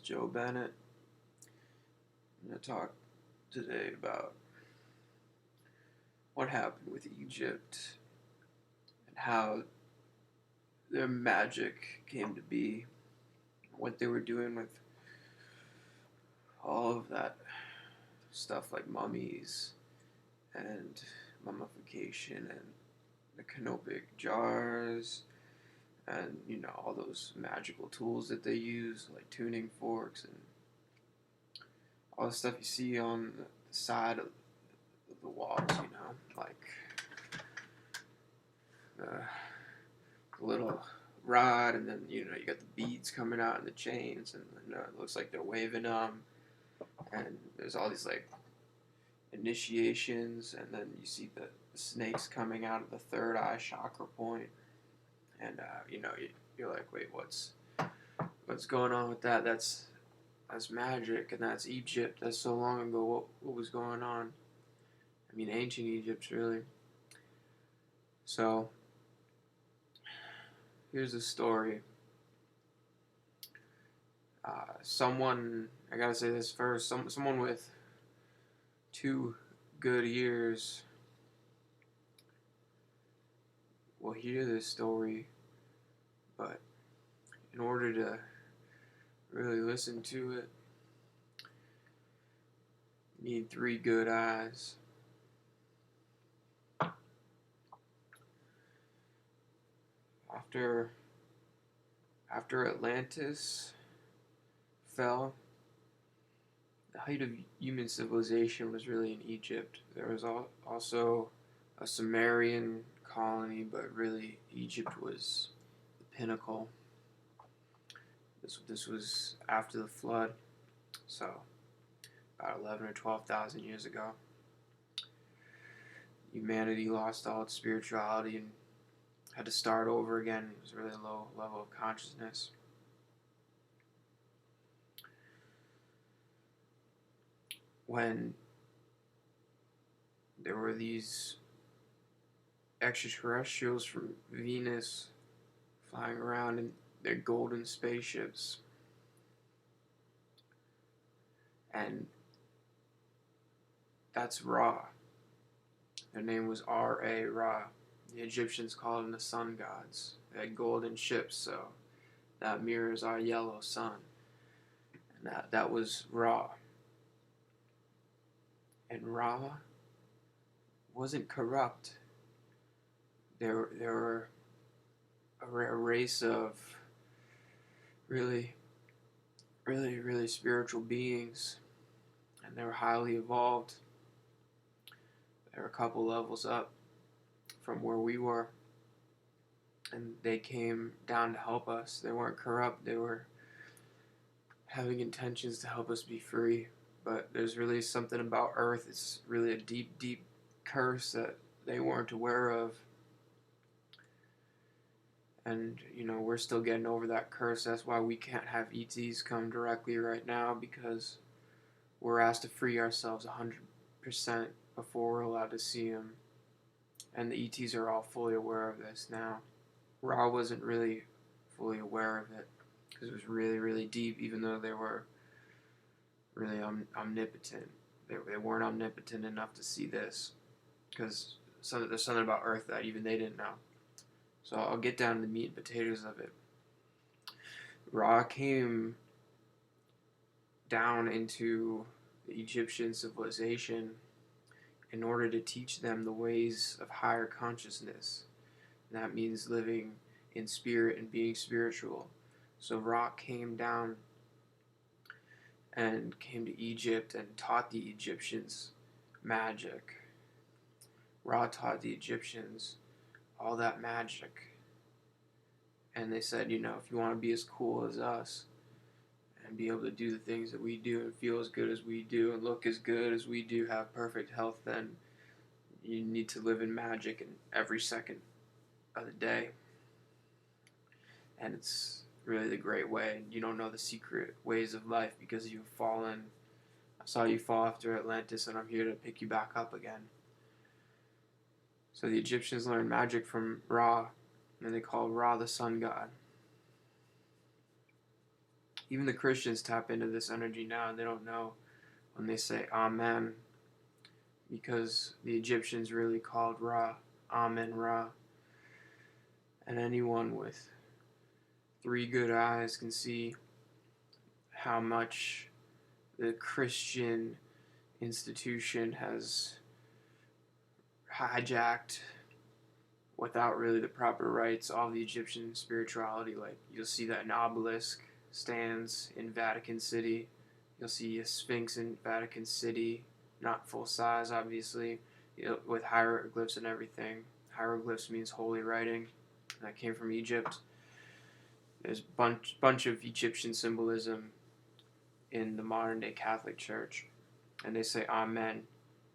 Joe Bennett. I'm going to talk today about what happened with Egypt and how their magic came to be, what they were doing with all of that stuff like mummies and mummification and the canopic jars and all those magical tools that they use like tuning forks and all the stuff you see on the side of the walls, like the little rod, and then you got the beads coming out and the chains, and it looks like they're waving them, and there's all these like initiations, and then you see the snakes coming out of the third eye chakra point, and you're like, wait, what's going on with that? That's magic, and that's Egypt. That's so long ago. What was going on? I mean, ancient Egypt, really. So, here's the story. I gotta say this first, someone with 2 good ears will hear this story, but in order to really listen to it, you need 3 good eyes. After Atlantis fell, the height of human civilization was really in Egypt. There was also a Sumerian colony, but really Egypt was the pinnacle. This was after the flood, so about 11 or 12,000 years ago. Humanity lost all its spirituality and had to start over again. It was a really low level of consciousness. When there were these extraterrestrials from Venus flying around in their golden spaceships, and that's Ra. Their name was R.A. Ra. The Egyptians called them the sun gods. They had golden ships, so that mirrors our yellow sun. And that was Ra. And Ra wasn't corrupt. They were a race of really, really, really spiritual beings, and they were highly evolved. They were a couple levels up from where we were, and they came down to help us. They weren't corrupt. They were having intentions to help us be free. But there's really something about Earth. It's really a deep, deep curse that they weren't aware of. And, we're still getting over that curse. That's why we can't have E.T.s come directly right now, because we're asked to free ourselves 100% before we're allowed to see them. And the E.T.s are all fully aware of this now. Ra wasn't really fully aware of it, because it was really, really deep, even though they were really omnipotent. They weren't omnipotent enough to see this, because there's something about Earth that even they didn't know. So I'll get down to the meat and potatoes of it. Ra came down into the Egyptian civilization in order to teach them the ways of higher consciousness. And that means living in spirit and being spiritual. So Ra came down and came to Egypt and taught the Egyptians magic. Ra taught the Egyptians all that magic. And they said, if you want to be as cool as us and be able to do the things that we do and feel as good as we do and look as good as we do, have perfect health, then you need to live in magic in every second of the day. And it's really the great way. You don't know the secret ways of life because you've fallen. I saw you fall after Atlantis, and I'm here to pick you back up again. So the Egyptians learned magic from Ra, and they called Ra the sun god. Even the Christians tap into this energy now, and they don't know when they say Amen, because the Egyptians really called Ra Amen Ra. And anyone with 3 good eyes can see how much the Christian institution has hijacked, without really the proper rites, all the Egyptian spirituality. Like, you'll see that an obelisk stands in Vatican City. You'll see a sphinx in Vatican City, not full size, obviously, with hieroglyphs and everything. Hieroglyphs means holy writing. That came from Egypt. There's a bunch of Egyptian symbolism in the modern day Catholic Church, and they say Amen,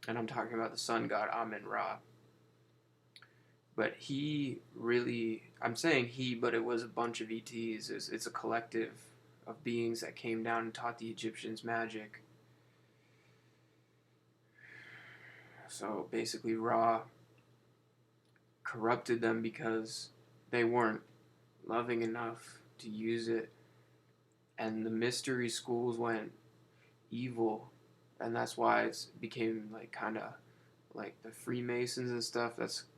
and I'm talking about the sun god Amen Ra. But I'm saying he, but it was a bunch of E.T.s. It's a collective of beings that came down and taught the Egyptians magic. So basically, Ra corrupted them because they weren't loving enough to use it, and the mystery schools went evil, and that's why it became like kind of like the Freemasons and stuff.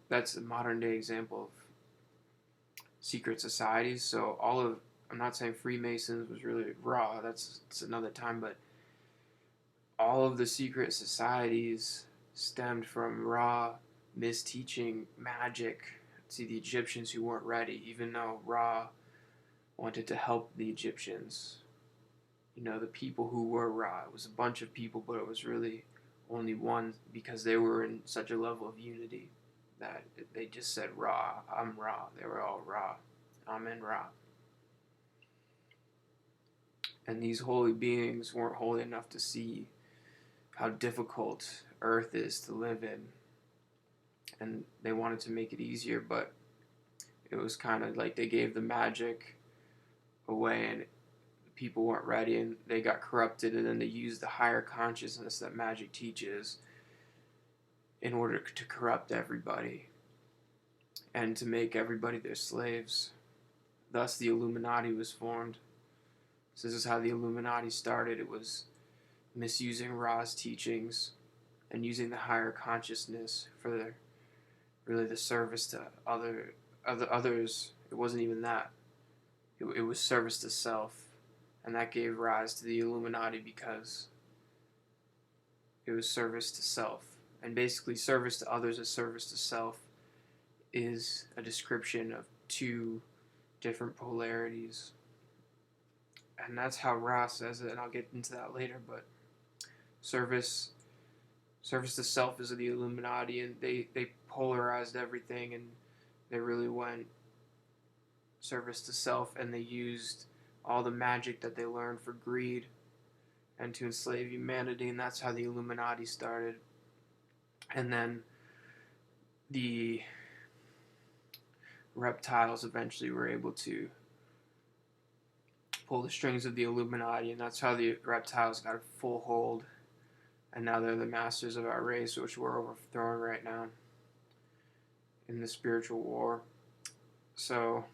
That's a modern day example of secret societies. So I'm not saying Freemasons was really Ra. It's another time, but all of the secret societies stemmed from Ra misteaching magic to the Egyptians who weren't ready, even though Ra wanted to help the Egyptians. The people who were Ra. It was a bunch of people, but it was really only one, because they were in such a level of unity that they just said Ra, I'm Ra. They were all Ra. Amen Ra. And these holy beings weren't holy enough to see how difficult Earth is to live in. And they wanted to make it easier, but it was kind of like they gave the magic away and people weren't ready, and they got corrupted, and then they used the higher consciousness that magic teaches in order to corrupt everybody and to make everybody their slaves. Thus the Illuminati was formed. So this is how the Illuminati started. It was misusing Ra's teachings and using the higher consciousness for the service to others. It wasn't even that. It was service to self. And that gave rise to the Illuminati, because it was service to self. And basically, service to others as service to self is a description of 2 different polarities. And that's how Ra says it, and I'll get into that later. But service to self is the Illuminati, and they polarized everything, and they really went service to self, and they used all the magic that they learned for greed and to enslave humanity, and that's how the Illuminati started. And then the reptiles eventually were able to pull the strings of the Illuminati, and that's how the reptiles got a full hold, and now they're the masters of our race, which we're overthrowing right now in the spiritual war. So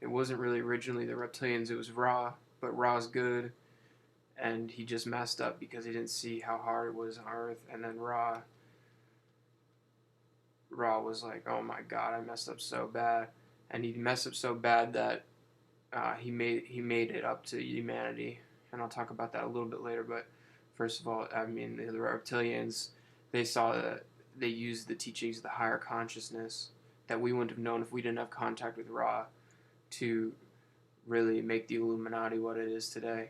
it wasn't really originally the reptilians, it was Ra, but Ra's good, and he just messed up because he didn't see how hard it was on Earth, and then Ra was like, oh my god, I messed up so bad, and he messed up so bad that he made it up to humanity, and I'll talk about that a little bit later. But first of all, I mean, the reptilians, they saw that they used the teachings of the higher consciousness that we wouldn't have known if we didn't have contact with Ra to really make the Illuminati what it is today.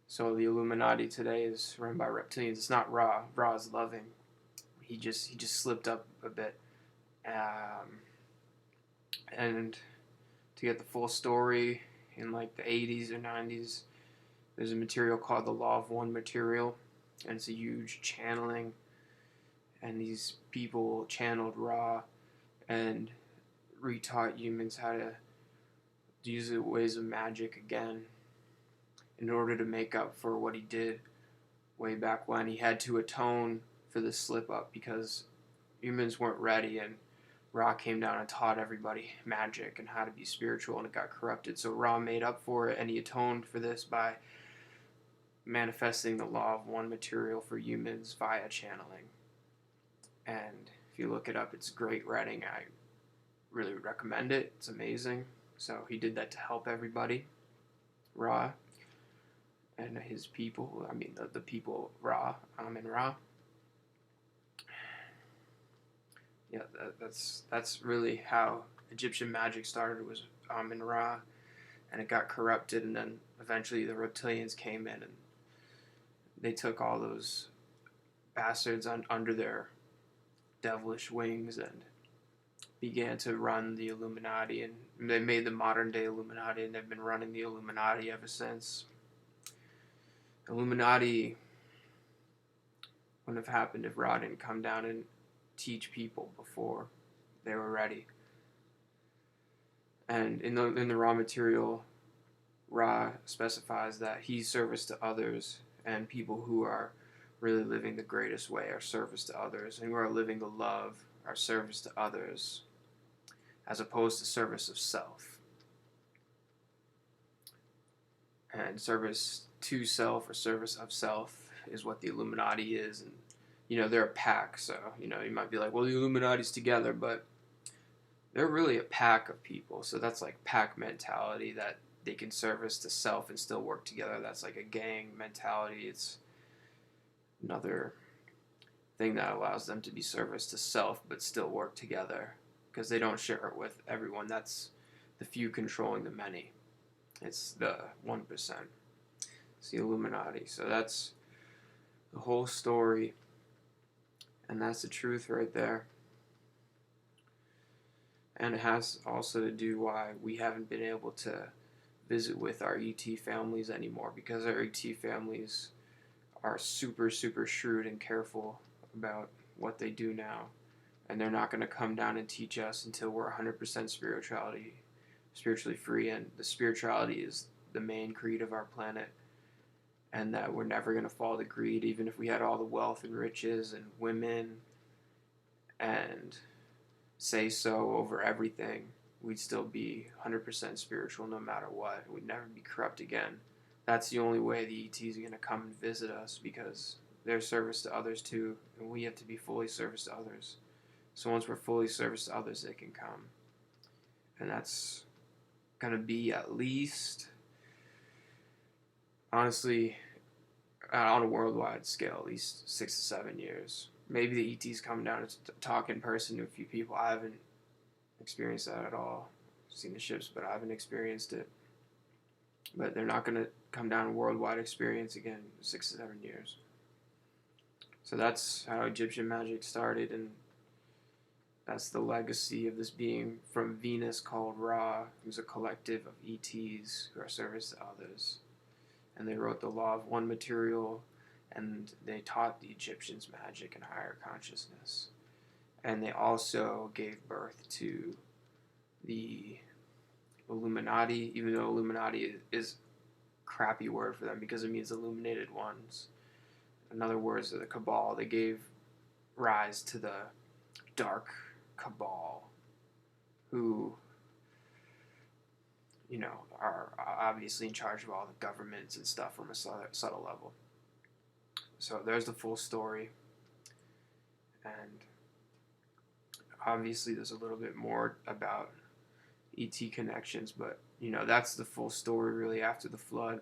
So the Illuminati today is run by reptilians. It's not Ra. Ra is loving. He just slipped up a bit. And to get the full story, in like the 80s or 90s, there's a material called the Law of One material, and it's a huge channeling, and these people channeled Ra and retaught humans how to use the ways of magic again in order to make up for what he did way back when. He had to atone for the slip up because humans weren't ready, and Ra came down and taught everybody magic and how to be spiritual, and it got corrupted. So Ra made up for it, and he atoned for this by manifesting the law of one material for humans via channeling. And if you look it up, it's great writing. I really would recommend it. It's amazing. So he did that to help everybody, Ra, and his people. I mean, the people, Ra, and Ra. Yeah, that's really how Egyptian magic started, was in Ra, and it got corrupted, and then eventually the reptilians came in and they took all those bastards under their devilish wings and began to run the Illuminati, and they made the modern day Illuminati, and they've been running the Illuminati ever since. Illuminati wouldn't have happened if Ra didn't come down and teach people before they were ready. And in the raw material, Ra specifies that he's service to others, and people who are really living the greatest way are service to others, and who are living the love are service to others, as opposed to service of self. And service to self or service of self is what the Illuminati is. And they're a pack, so you might be like, well, the Illuminati's together, but they're really a pack of people. So that's like pack mentality, that they can service to self and still work together. That's like a gang mentality. It's another thing that allows them to be service to self but still work together, because they don't share it with everyone. That's the few controlling the many. It's the 1%. It's the Illuminati. So that's the whole story, and that's the truth right there. And it has also to do why we haven't been able to visit with our E.T. families anymore, because our E.T. families are super, super shrewd and careful about what they do now. And they're not going to come down and teach us until we're 100% spiritually free, and the spirituality is the main creed of our planet, and that we're never going to fall to greed. Even if we had all the wealth and riches and women and say so over everything, we'd still be 100% spiritual no matter what. We'd never be corrupt again. That's the only way the E.T.s are going to come and visit us, because they're service to others too, and we have to be fully service to others. So once we're fully service to others, they can come. And that's going to be at least, honestly, on a worldwide scale, at least 6 to 7 years. Maybe the E.T.s come down and talk in person to a few people. I haven't experienced that at all. I've seen the ships, but I haven't experienced it. But they're not going to come down a worldwide experience again in 6 to 7 years. So that's how Egyptian magic started, and that's the legacy of this being from Venus called Ra, who's a collective of E.T.s who are service to others. And they wrote the law of one material, and they taught the Egyptians magic and higher consciousness. And they also gave birth to the Illuminati, even though Illuminati is a crappy word for them because it means illuminated ones. In other words, the Cabal, they gave rise to the dark Cabal, who, are obviously in charge of all the governments and stuff from a subtle level. So there's the full story. And obviously there's a little bit more about E.T. connections, but, that's the full story really after the flood.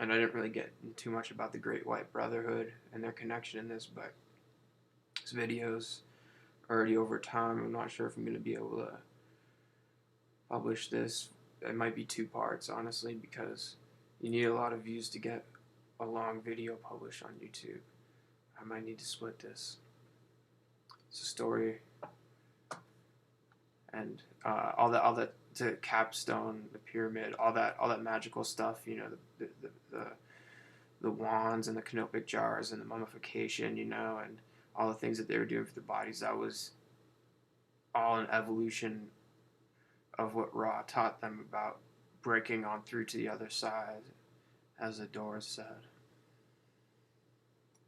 And I didn't really get too much about the Great White Brotherhood and their connection in this, but this video's already over time. I'm not sure if I'm going to be able to publish this. It might be 2 parts, honestly, because you need a lot of views to get a long video published on YouTube. I might need to split this. It's a story, and all that to capstone the pyramid, all that magical stuff. The wands and the canopic jars and the mummification, and all the things that they were doing for the bodies. That was all an evolution of what Ra taught them about breaking on through to the other side, as the Doors said.